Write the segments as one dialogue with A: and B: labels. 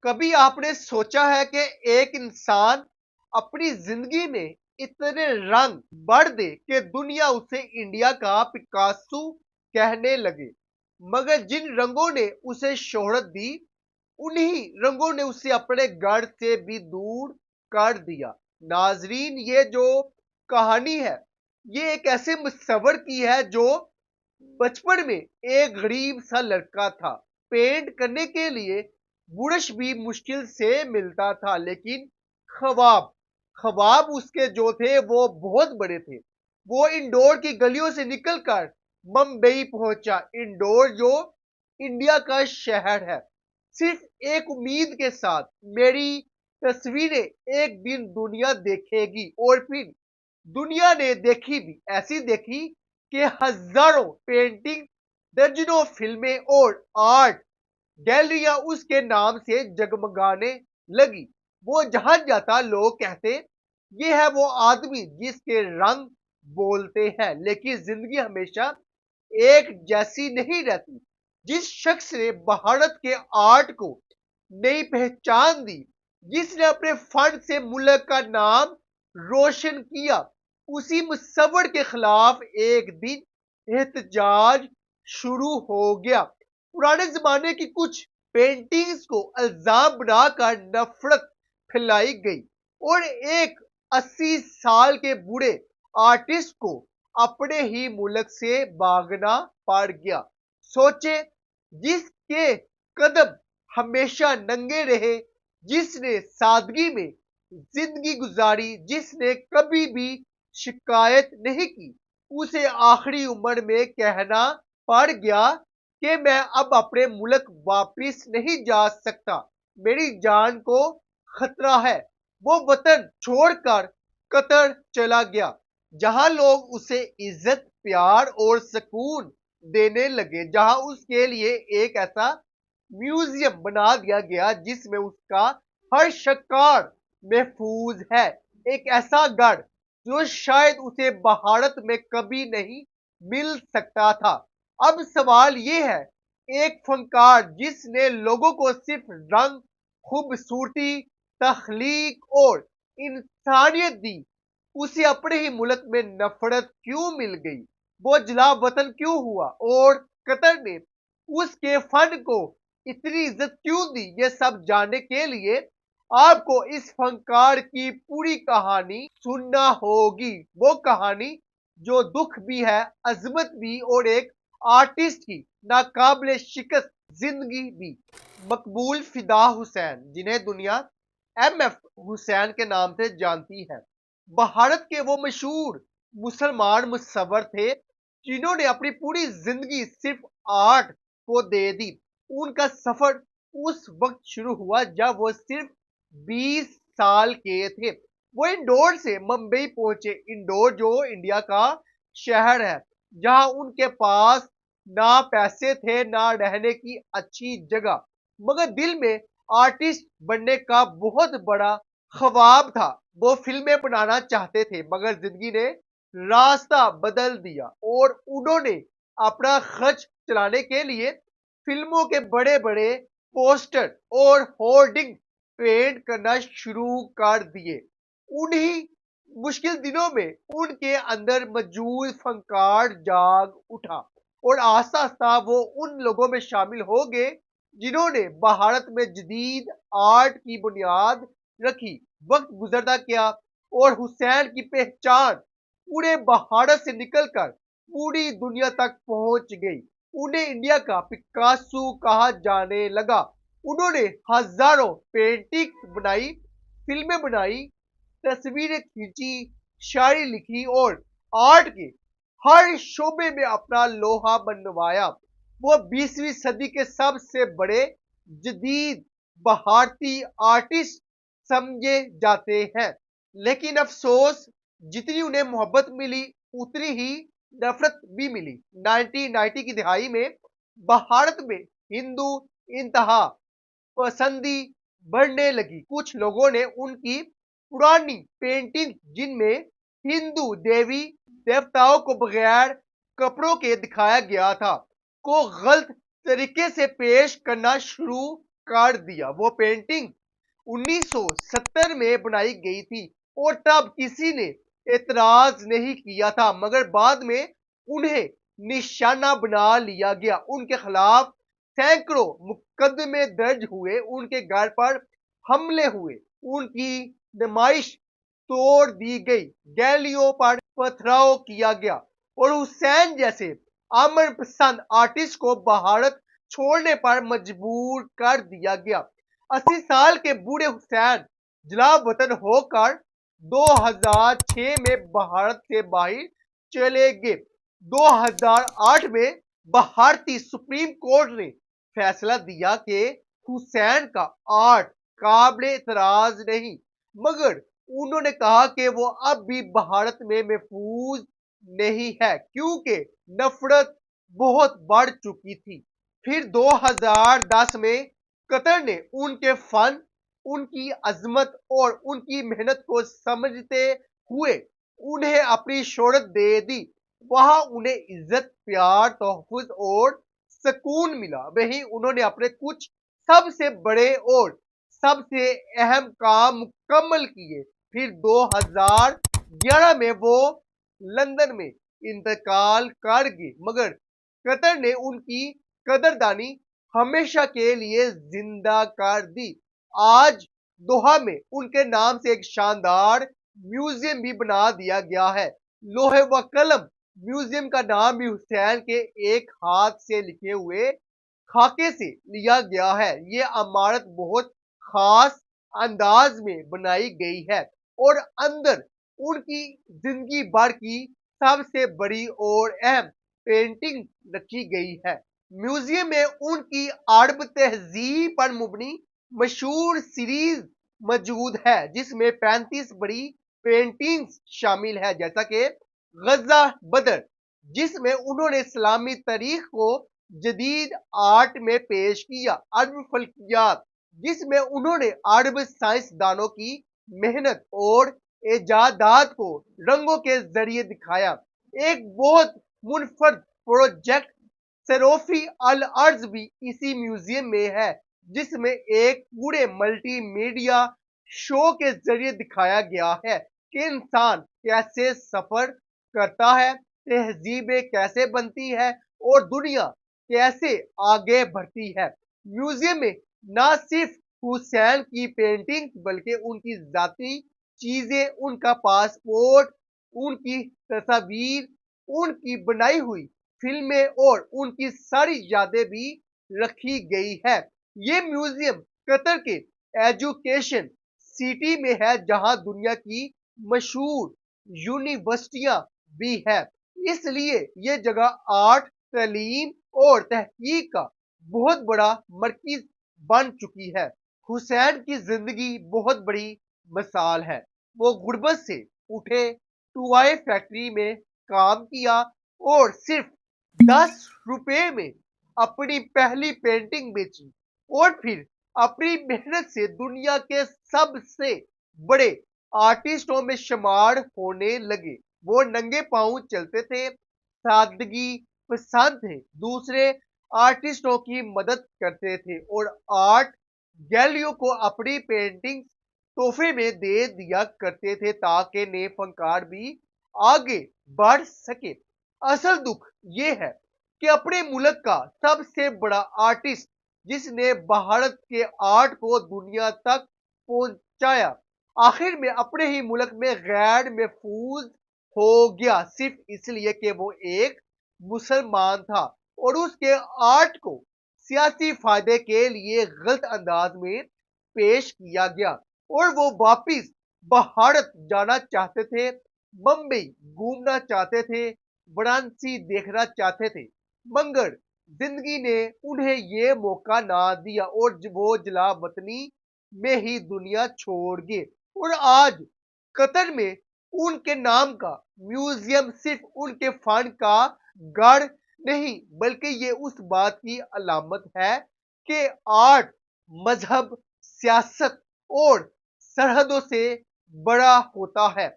A: کبھی آپ نے سوچا ہے کہ ایک انسان اپنی زندگی میں اتنے رنگ بڑھ دے کہ دنیا اسے انڈیا کا پکاسو کہنے لگے؟ مگر جن رنگوں نے اسے شہرت دی، انہی رنگوں نے اسے اپنے گھر سے بھی دور کر دیا۔ ناظرین، یہ جو کہانی ہے یہ ایک ایسے مصور کی ہے جو بچپن میں ایک غریب سا لڑکا تھا۔ پینٹ کرنے کے لیے برش بھی مشکل سے ملتا تھا، لیکن خواب خواب اس کے جو تھے وہ بہت بڑے تھے۔ وہ انڈور کی گلیوں سے نکل کر ممبئی پہنچا، انڈور جو انڈیا کا شہر ہے، صرف ایک امید کے ساتھ میری تصویریں ایک دن دنیا دیکھے گی۔ اور پھر دنیا نے دیکھی بھی، ایسی دیکھی کہ ہزاروں پینٹنگ، درجنوں فلمیں اور آرٹ گیلریاں اس کے نام سے جگمگانے لگی۔ وہ جہاں جاتا لوگ کہتے یہ ہے وہ آدمی جس کے رنگ بولتے ہیں۔ لیکن زندگی ہمیشہ ایک جیسی نہیں رہتی۔ جس شخص نے بھارت کے آرٹ کو نئی پہچان دی، جس نے اپنے فن سے ملک کا نام روشن کیا، اسی مصور کے خلاف ایک دن احتجاج شروع ہو گیا۔ پرانے زمانے کی کچھ پینٹنگز کو الزام بنا کر نفرت پھیلائی گئی، اور ایک 80 سال کے بوڑھے آرٹسٹ کو اپنے ہی ملک سے بھاگنا پڑ گیا۔ سوچے، جس کے قدم ہمیشہ ننگے رہے، جس نے سادگی میں زندگی گزاری، جس نے کبھی بھی شکایت نہیں کی، اسے آخری عمر میں کہنا پڑ گیا کہ میں اب اپنے ملک واپس نہیں جا سکتا، میری جان کو خطرہ ہے۔ وہ وطن چھوڑ کر قطر چلا گیا، جہاں لوگ اسے عزت، پیار اور سکون دینے لگے، جہاں اس کے لیے ایک ایسا میوزیم بنا دیا گیا جس میں اس کا ہر شکار محفوظ ہے، ایک ایسا گھر جو شاید اسے بھارت میں کبھی نہیں مل سکتا تھا۔ اب سوال یہ ہے، ایک فنکار جس نے لوگوں کو صرف رنگ، خوبصورتی، تخلیق اور انسانیت دی، اسے اپنے ہی ملک میں نفرت کیوں مل گئی؟ وہ جلا وطن کیوں ہوا؟ اور قطر نے اس کے فن کو اتنی عزت کیوں دی؟ یہ سب جاننے کے لیے آپ کو اس فنکار کی پوری کہانی سننا ہوگی، وہ کہانی جو دکھ بھی ہے، عظمت بھی، اور ایک آرٹسٹ کی ناقابل شکست زندگی بھی۔ مقبول فدا حسین، جنہیں دنیا ایم ایف حسین کے نام سے جانتی ہے، بھارت کے وہ مشہور مسلمان مصور تھے جنہوں نے اپنی پوری زندگی صرف آرٹ کو دے دی۔ ان کا سفر اس وقت شروع ہوا جب وہ صرف 20 سال کے تھے۔ وہ انڈور سے ممبئی پہنچے، انڈور جو انڈیا کا شہر ہے، جہاں ان کے پاس نہ پیسے تھے نہ رہنے کی اچھی جگہ، مگر دل میں آرٹسٹ بننے کا بہت بڑا خواب تھا۔ وہ فلمیں بنانا چاہتے تھے، مگر زندگی نے راستہ بدل دیا، اور انہوں نے اپنا خرچ چلانے کے لیے فلموں کے بڑے بڑے پوسٹر اور ہورڈنگ پینٹ کرنا شروع کر دیے۔ انہی مشکل دنوں میں ان کے اندر موجود فنکار جاگ اٹھا، اور آہستہ آہستہ وہ ان لوگوں میں شامل ہو گئے جنہوں نے بھارت میں جدید آرٹ کی بنیاد رکھی۔ وقت گزرتا گیا اور حسین کی پہچان پورے بھارت سے نکل کر پوری دنیا تک پہنچ گئی۔ انہیں انڈیا کا پکاسو کہا جانے لگا۔ انہوں نے ہزاروں پینٹنگ بنائی، فلمیں بنائی، تصویریں کھینچی، شاعری لکھی، اور آرٹ کے ہر شعبے میں اپنا لوہا منوایا۔ وہ 20ویں صدی کے سب سے بڑے جدید بھارتی آرٹسٹ سمجھے جاتے ہیں، لیکن افسوس، جتنی انہیں محبت ملی اتنی ہی نفرت بھی ملی۔ 1990 کی دہائی میں بھارت میں ہندو انتہا پسندی بڑھنے لگی۔ کچھ لوگوں نے ان کی پرانی پینٹنگ، جن میں ہندو دیوی دیوتاؤں کو بغیر کپڑوں کے دکھایا گیا تھا، کو غلط طریقے سے پیش کرنا شروع کر دیا۔ وہ پینٹنگ 1970 میں بنائی گئی تھی اور تب کسی نے اعتراض نہیں کیا تھا، مگر بعد میں انہیں نشانہ بنا لیا گیا۔ ان کے خلاف سینکڑوں مقدمے درج ہوئے، ان کے گھر پر حملے ہوئے، ان کی نمائش توڑ دی گئی، گیلریوں پر پتھراؤ کیا گیا اور حسین جیسے امن پسند آرٹسٹ کو بھارت چھوڑنے پر مجبور کر دیا گیا۔ 80 سال کے بوڑھے حسین جلا وطن ہو کر 2006 میں بھارت سے باہر چلے گئے۔ 2008 میں بھارتی سپریم کورٹ نے فیصلہ دیا کہ حسین کا آرٹ قابل اعتراض نہیں، مگر انہوں نے کہا کہ وہ اب بھی بھارت میں محفوظ نہیں ہے کیونکہ نفرت بہت بڑھ چکی تھی۔ پھر 2010 میں قطر نے ان کے فن، ان کی عظمت اور ان کی محنت کو سمجھتے ہوئے انہیں اپنی شہرت دے دی۔ وہاں انہیں عزت، پیار، تحفظ اور سکون ملا۔ وہیں انہوں نے اپنے کچھ سب سے بڑے اور سب سے اہم کام مکمل کیے۔ پھر 2011 میں وہ لندن میں انتقال کر گئے، مگر قطر نے ان کی قدردانی ہمیشہ کے لیے زندہ کر دی۔ آج دوحہ میں ان کے نام سے ایک شاندار میوزیم بھی بنا دیا گیا ہے۔ لوہے و قلم میوزیم کا نام بھی حسین کے ایک ہاتھ سے لکھے ہوئے خاکے سے لیا گیا ہے۔ یہ عمارت بہت خاص انداز میں بنائی گئی ہے اور اندر ان کی زندگی بھر کی سب سے بڑی اور اہم پینٹنگ رکھی گئی ہے۔ میوزیم میں ان کی عرب تہذیب پر مبنی مشہور سیریز موجود ہے، جس میں 35 بڑی پینٹنگز شامل ہے، جیسا کہ غزہ بدر، جس میں انہوں نے اسلامی تاریخ کو جدید آرٹ میں پیش کیا، عرب فلکیات، جس میں انہوں نے عرب سائنسدانوں کی محنت اور ایجادات کو رنگوں کے ذریعے دکھایا۔ ایک بہت منفرد پروجیکٹ سروفی الارض بھی اسی میوزیم میں ہے، جس میں ایک پورے ملٹی میڈیا شو کے ذریعے دکھایا گیا ہے کہ انسان کیسے سفر کرتا ہے، تہذیبیں کیسے بنتی ہے اور دنیا کیسے آگے بڑھتی ہے۔ میوزیم میں نہ صرف حسین کی پینٹنگ بلکہ ان کی ذاتی چیزیں، ان کا پاسپورٹ، ان کی تصاویر، ان کی بنائی ہوئی فلمیں اور ان کی ساری یادیں بھی رکھی گئی ہے۔ یہ میوزیم قطر کے ایجوکیشن سٹی میں ہے، جہاں دنیا کی مشہور یونیورسٹیاں بھی ہے۔ اس لیے یہ جگہ آرٹ، تعلیم اور تحقیق کا بہت بڑا مرکز بن چکی ہے۔ حسین کی زندگی بہت بڑی مثال ہے۔ وہ غربت سے اٹھے، ٹوائے فیکٹری میں کام کیا اور صرف 10 روپے میں اپنی پہلی پینٹنگ بیچی اور پھر اپنی محنت سے دنیا کے سب سے بڑے آرٹسٹوں میں شمار ہونے لگے۔ وہ ننگے پاؤں چلتے تھے، سادگی پسند تھے، دوسرے آرٹسٹوں کی مدد کرتے تھے اور آرٹ گیلریوں کو اپنی پینٹنگ تحفے میں دے دیا کرتے تھے تاکہ نئے فنکار بھی آگے بڑھ سکے۔ اصل دکھ یہ ہے کہ اپنے ملک کا سب سے بڑا آرٹسٹ، جس نے بھارت کے آرٹ کو دنیا تک پہنچایا، آخر میں اپنے ہی ملک میں غیر محفوظ ہو گیا، صرف اس لیے کہ وہ ایک مسلمان تھا اور اس کے آرٹ کو سیاسی فائدے کے لیے غلط انداز میں پیش کیا گیا اور وہ واپس بھارت جانا چاہتے تھے، ممبئی گھومنا چاہتے تھے، وارانسی دیکھنا چاہتے تھے، مگر زندگی نے انہیں یہ موقع نہ دیا اور وہ جلا وطنی میں ہی دنیا چھوڑ گئے۔ اور آج قطر میں ان کے نام کا میوزیم صرف ان کے فن کا گڑھ نہیں بلکہ یہ اس بات کی علامت ہے کہ آرٹ مذہب، سیاست اور سرحدوں سے بڑا ہوتا ہے۔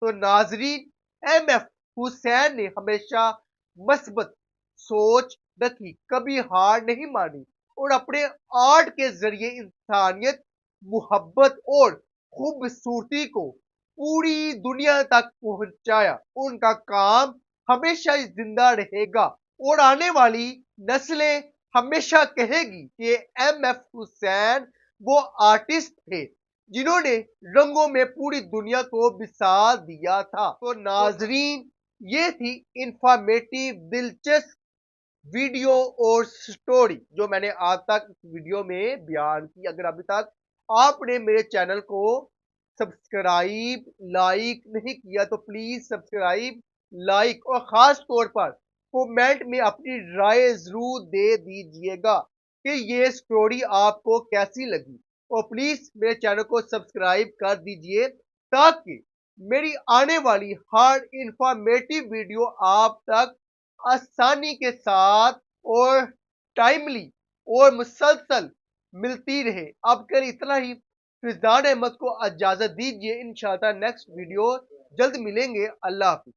A: تو ناظرین، ایم ایف حسین نے ہمیشہ مثبت سوچ رکھی، کبھی ہار نہیں مانی اور اپنے آرٹ کے ذریعے انسانیت، محبت اور خوبصورتی کو پوری دنیا تک پہنچایا۔ ان کا کام ہمیشہ زندہ رہے گا اور آنے والی نسلیں ہمیشہ کہے گی کہ ایم ایف حسین وہ آرٹسٹ تھے جنہوں نے رنگوں میں پوری دنیا کو بسا دیا تھا۔ تو ناظرین، یہ تھی انفارمیٹیو دلچسپ ویڈیو اور سٹوری جو میں نے آج تک اس ویڈیو میں بیان کی۔ اگر ابھی تک آپ نے میرے چینل کو سبسکرائب لائک نہیں کیا تو پلیز سبسکرائب لائک اور خاص طور پر کومنٹ میں اپنی رائے ضرور دے دیجئے گا کہ یہ سٹوری آپ کو کیسی لگی، اور پلیز میرے چینل کو سبسکرائب کر دیجئے تاکہ میری آنے والی ہر انفارمیٹیو ویڈیو آپ تک آسانی کے ساتھ اور ٹائملی اور مسلسل ملتی رہے۔ اب کل اتنا ہی، فیضان احمد کو اجازت دیجیے، انشاءاللہ نیکسٹ ویڈیو جلد ملیں گے۔ اللہ حافظ۔